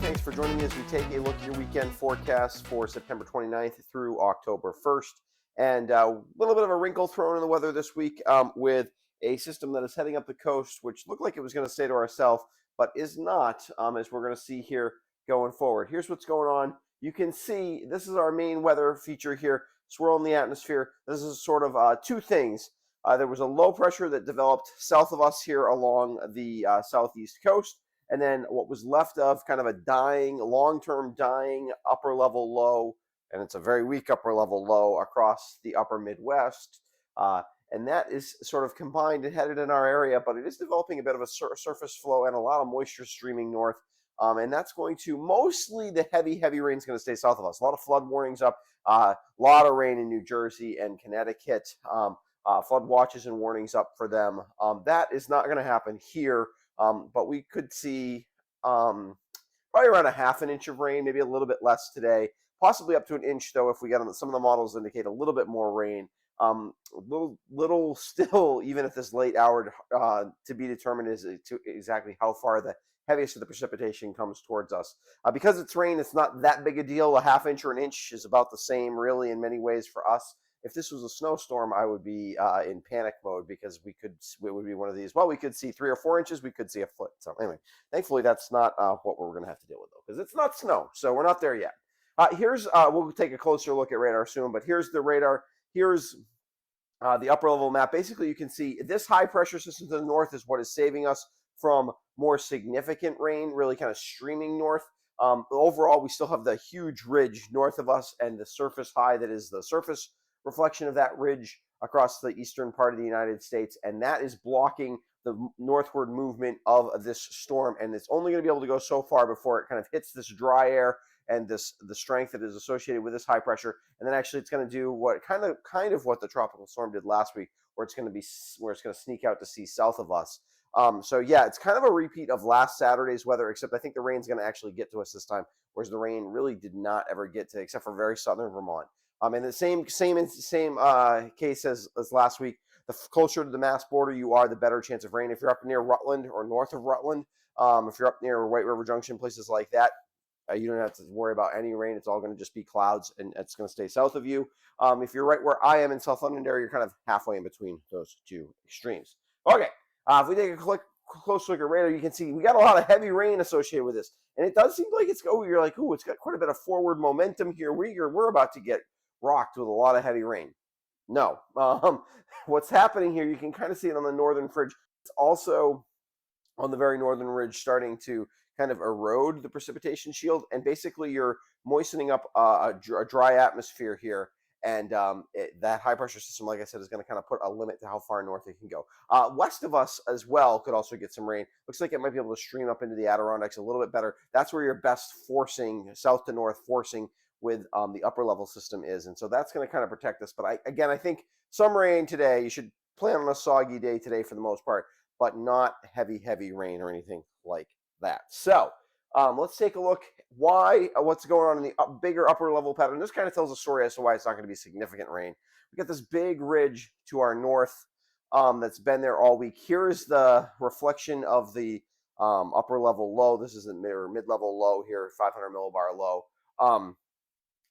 Thanks for joining me as we take a look at your weekend forecast for September 29th through October 1st. And a little bit of a wrinkle thrown in the weather this week with a system that is heading up the coast, which looked like it was going to stay to ourselves, but is not, as we're going to see here going forward. Here's what's going on. You can see this is our main weather feature here, swirl in the atmosphere. This is sort of two things. There was a low pressure that developed south of us here along the southeast coast. And then what was left of kind of a dying, long-term dying upper level low, and it's a very weak upper level low across the upper Midwest. And that is sort of combined and headed in our area, but it is developing a bit of a surface flow and a lot of moisture streaming north. And that's going to mostly the heavy rain is going to stay south of us. A lot of flood warnings up, a lot of rain in New Jersey and Connecticut. Flood watches and warnings up for them. That is not going to happen here. But we could see probably around a half an inch of rain, maybe a little bit less today, possibly up to an inch, though, if we get on some of the models indicate a little bit more rain. Little still, even at this late hour, to be determined is to exactly how far the heaviest of the precipitation comes towards us. Because it's rain, it's not that big a deal. A half inch or an inch is about the same, really, in many ways for us. If this was a snowstorm, I would be in panic mode because it would be one of these. Well, we could see 3 or 4 inches. We could see a foot. So anyway, thankfully, that's not what we're going to have to deal with, though, because it's not snow. So we're not there yet. We'll take a closer look at radar soon, but here's the radar. Here's the upper level map. Basically, you can see this high pressure system to the north is what is saving us from more significant rain, really kind of streaming north. Overall, we still have the huge ridge north of us and the surface high that is the surface reflection of that ridge across the eastern part of the United States, and that is blocking the northward movement of this storm, and it's only going to be able to go so far before it kind of hits this dry air and the strength that is associated with this high pressure, and then actually it's going to do what kind of what the tropical storm did last week, where it's going to sneak out to sea south of us. So yeah, it's kind of a repeat of last Saturday's weather, except I think the rain's going to actually get to us this time, whereas the rain really did not ever get to, except for very southern Vermont. In the same case as last week, the closer to the Mass border you are, the better chance of rain. If you're up near Rutland or north of Rutland, if you're up near White River Junction, places like that, you don't have to worry about any rain. It's all going to just be clouds, and it's going to stay south of you. If you're right where I am in South Londonderry, you're kind of halfway in between those two extremes. Okay, if we take a close look at radar, you can see we got a lot of heavy rain associated with this, and it does seem like it's it's got quite a bit of forward momentum here. We're about to get rocked with a lot of heavy rain. No. What's happening here, you can kind of see it on the northern fringe. It's also on the very northern ridge starting to kind of erode the precipitation shield, and basically you're moistening up a dry atmosphere here, and that high pressure system, like I said, is going to kind of put a limit to how far north it can go. West of us as well could also get some rain. Looks like it might be able to stream up into the Adirondacks a little bit better. That's where your best forcing, south to north forcing with the upper level system is, and so that's going to kind of protect us. But I think some rain today. You should plan on a soggy day today for the most part, but not heavy rain or anything like that. So let's take a look what's going on in the bigger upper level pattern. This kind of tells a story as to why it's not going to be significant rain. We got this big ridge to our north that's been there all week. Here's the reflection of the upper level low. This is the mid-level low here, 500 millibar low.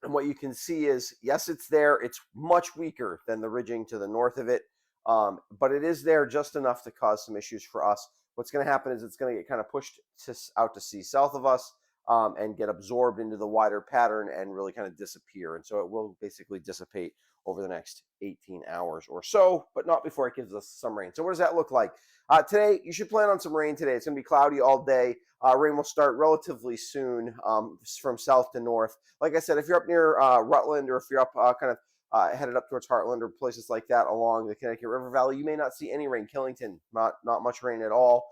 And what you can see is, yes, it's there. It's much weaker than the ridging to the north of it, but it is there just enough to cause some issues for us. What's going to happen is it's going to get kind of pushed out to sea south of us and get absorbed into the wider pattern and really kind of disappear. And so it will basically dissipate over the next 18 hours or so, but not before it gives us some rain. So what does that look like? Today, you should plan on some rain today. It's going to be cloudy all day. Rain will start relatively soon from south to north. Like I said, if you're up near Rutland, or if you're up headed up towards Heartland or places like that along the Connecticut River Valley, you may not see any rain. Killington, not much rain at all.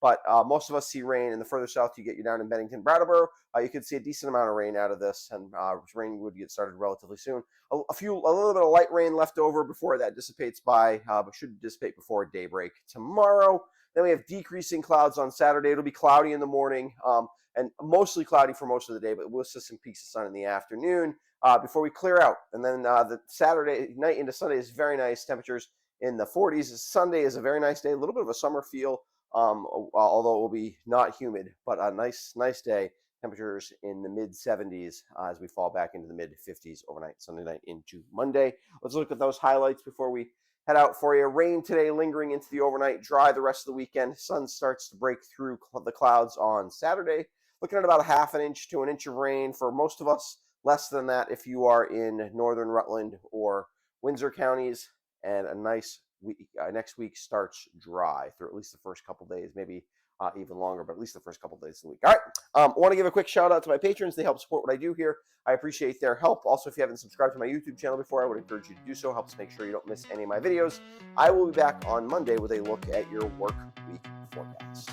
But most of us see rain. And the further south you get, you're down in Bennington, Brattleboro, you could see a decent amount of rain out of this, and rain would get started relatively soon. A little bit of light rain left over before that dissipates but should dissipate before daybreak tomorrow. Then we have decreasing clouds on Saturday. It'll be cloudy in the morning and mostly cloudy for most of the day, but we'll see some peaks of sun in the afternoon before we clear out. And then the Saturday night into Sunday is very nice. Temperatures in the 40s. Sunday is a very nice day, a little bit of a summer feel, although it will be not humid, but a nice day. temperatures in the mid 70s as we fall back into the mid 50s overnight, Sunday night into Monday. Let's look at those highlights before we head out for you. Rain today, lingering into the overnight, dry the rest of the weekend. Sun starts to break through the clouds on Saturday. Looking at about a half an inch to an inch of rain for most of us, less than that if you are in northern Rutland or Windsor counties. And a nice week, next week starts dry through at least the first couple days, maybe even longer, but at least the first couple days of the week. All right. I want to give a quick shout out to my patrons. They help support what I do here. I appreciate their help. Also, if you haven't subscribed to my YouTube channel before, I would encourage you to do so. Helps make sure you don't miss any of my videos. I will be back on Monday with a look at your work week forecast.